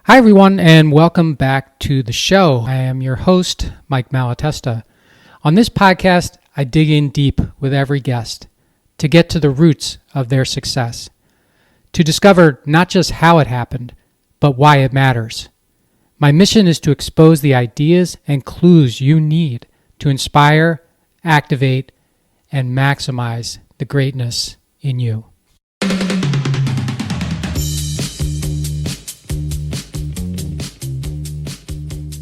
Hi, everyone, and welcome back to the show. I am your host, Mike Malatesta. On this podcast, I dig in deep with every guest to get to the roots of their success, to discover not just how it happened, but why it matters. My mission is to expose the ideas and clues you need to inspire, activate, and maximize the greatness in you.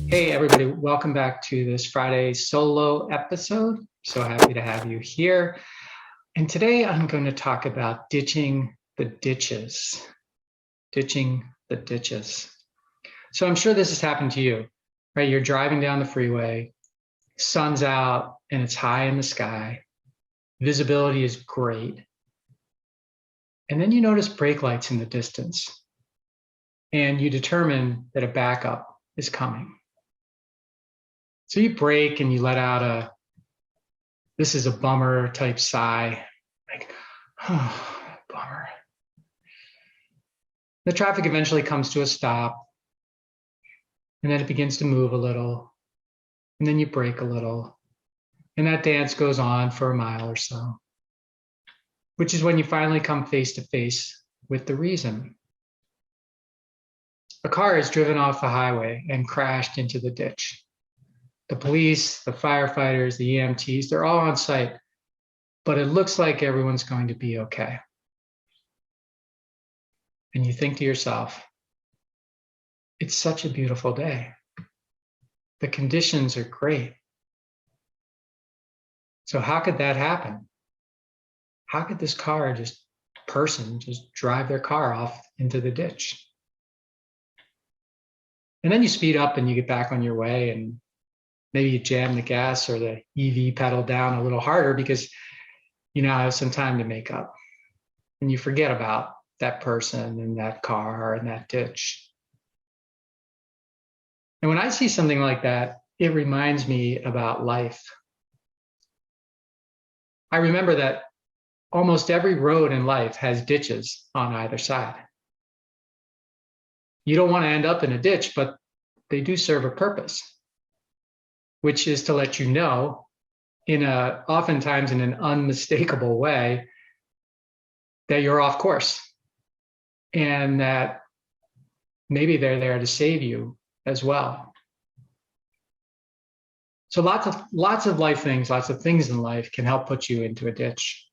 Hey, everybody, welcome back to this Friday solo episode. So happy to have you here. And today I'm going to talk about ditching the ditches. Ditching the ditches. So I'm sure this has happened to you, right? You're driving down the freeway, sun's out, and it's high in the sky. Visibility is great. And then you notice brake lights in the distance, and you determine that a backup is coming. So you brake and you let out this is a bummer type sigh, like, oh, bummer. The traffic eventually comes to a stop, and then it begins to move a little, and then you brake a little, and that dance goes on for a mile or so, which is when you finally come face to face with the reason. A car has driven off the highway and crashed into the ditch. The police, the firefighters, the EMTs, they're all on site, but it looks like everyone's going to be okay. And you think to yourself, it's such a beautiful day. The conditions are great. So how could that happen? How could this person just drive their car off into the ditch? And then you speed up and you get back on your way, and maybe you jam the gas or the EV pedal down a little harder because you now have some time to make up. And you forget about that person and that car and that ditch. And when I see something like that, it reminds me about life. I remember that almost every road in life has ditches on either side. You don't want to end up in a ditch, but they do serve a purpose, which is to let you know oftentimes in an unmistakable way that you're off course and that maybe they're there to save you as well. So lots of life things, lots of things in life can help put you into a ditch.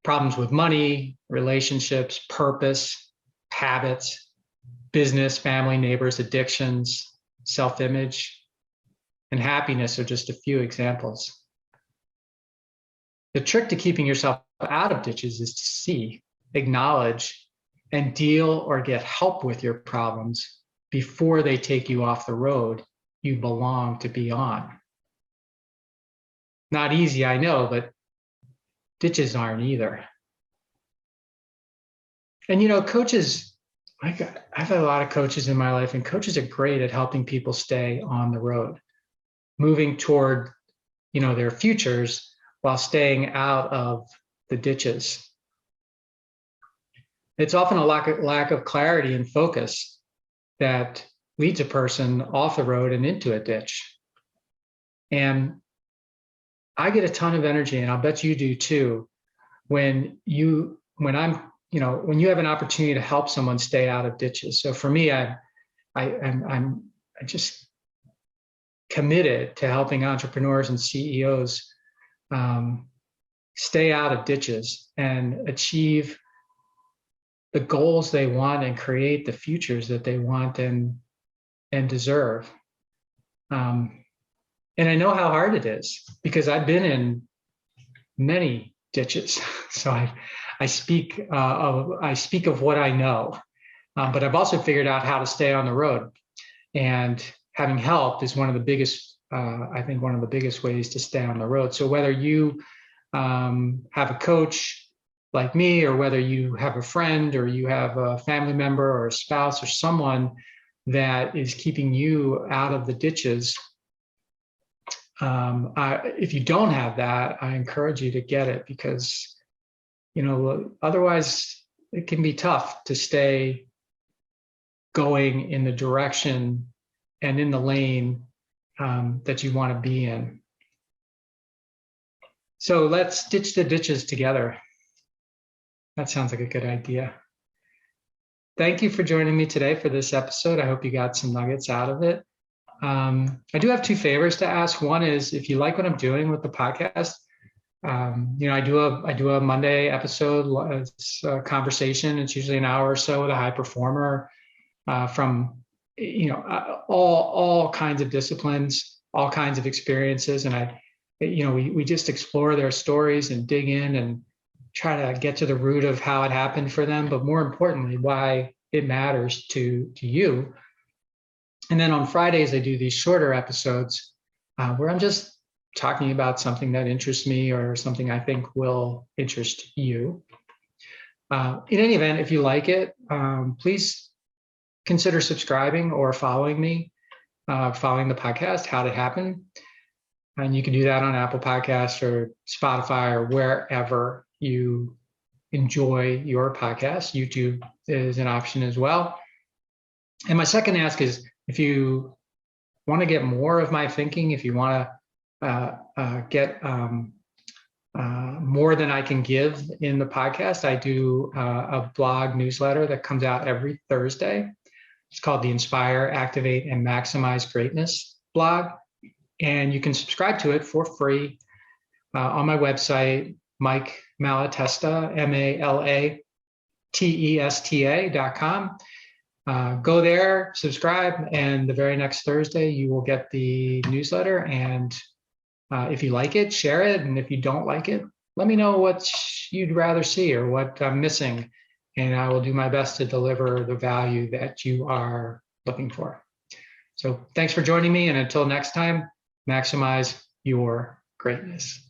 Problems with money, relationships, purpose, habits, business, family, neighbors, addictions, self-image, and happiness are just a few examples. The trick to keeping yourself out of ditches is to see, acknowledge, and deal or get help with your problems before they take you off the road you belong to be on. Not easy, I know, but ditches aren't either. And coaches, I've had a lot of coaches in my life, and coaches are great at helping people stay on the road, moving toward, their futures while staying out of the ditches. It's often a lack of clarity and focus that leads a person off the road and into a ditch. And I get a ton of energy, and I'll bet you do too, when you have an opportunity to help someone stay out of ditches. So for me, I'm just committed to helping entrepreneurs and CEOs stay out of ditches and achieve the goals they want and create the futures that they want and deserve. And I know how hard it is because I've been in many ditches. So I speak of what I know, but I've also figured out how to stay on the road. And having help is one of the biggest ways to stay on the road. So whether you have a coach like me, or whether you have a friend, or you have a family member or a spouse or someone that is keeping you out of the ditches, if you don't have that, I encourage you to get it, because otherwise it can be tough to stay going in the direction and in the lane that you want to be in. So let's ditch the ditches together. That sounds like a good idea. Thank you for joining me today for this episode. I hope you got some nuggets out of it. I do have two favors to ask. One is, if you like what I'm doing with the podcast, I do a Monday episode. It's a conversation. It's usually an hour or so with a high performer from all kinds of disciplines, all kinds of experiences, and we just explore their stories and dig in and try to get to the root of how it happened for them, but more importantly, why it matters to you. And then on Fridays, I do these shorter episodes where I'm just talking about something that interests me or something I think will interest you. In any event, if you like it, please consider subscribing or following me, following the podcast, How'd It Happen? And you can do that on Apple Podcasts or Spotify or wherever you enjoy your podcast. YouTube is an option as well. And my second ask is, if you want to get more of my thinking, if you want to get more than I can give in the podcast, I do a blog newsletter that comes out every Thursday. It's called the Inspire, Activate, and Maximize Greatness blog. And you can subscribe to it for free on my website, Mike Malatesta, MALATESTA.com. Go there, subscribe, and the very next Thursday, you will get the newsletter. And if you like it, share it. And if you don't like it, let me know what you'd rather see or what I'm missing. And I will do my best to deliver the value that you are looking for. So thanks for joining me. And until next time, maximize your greatness.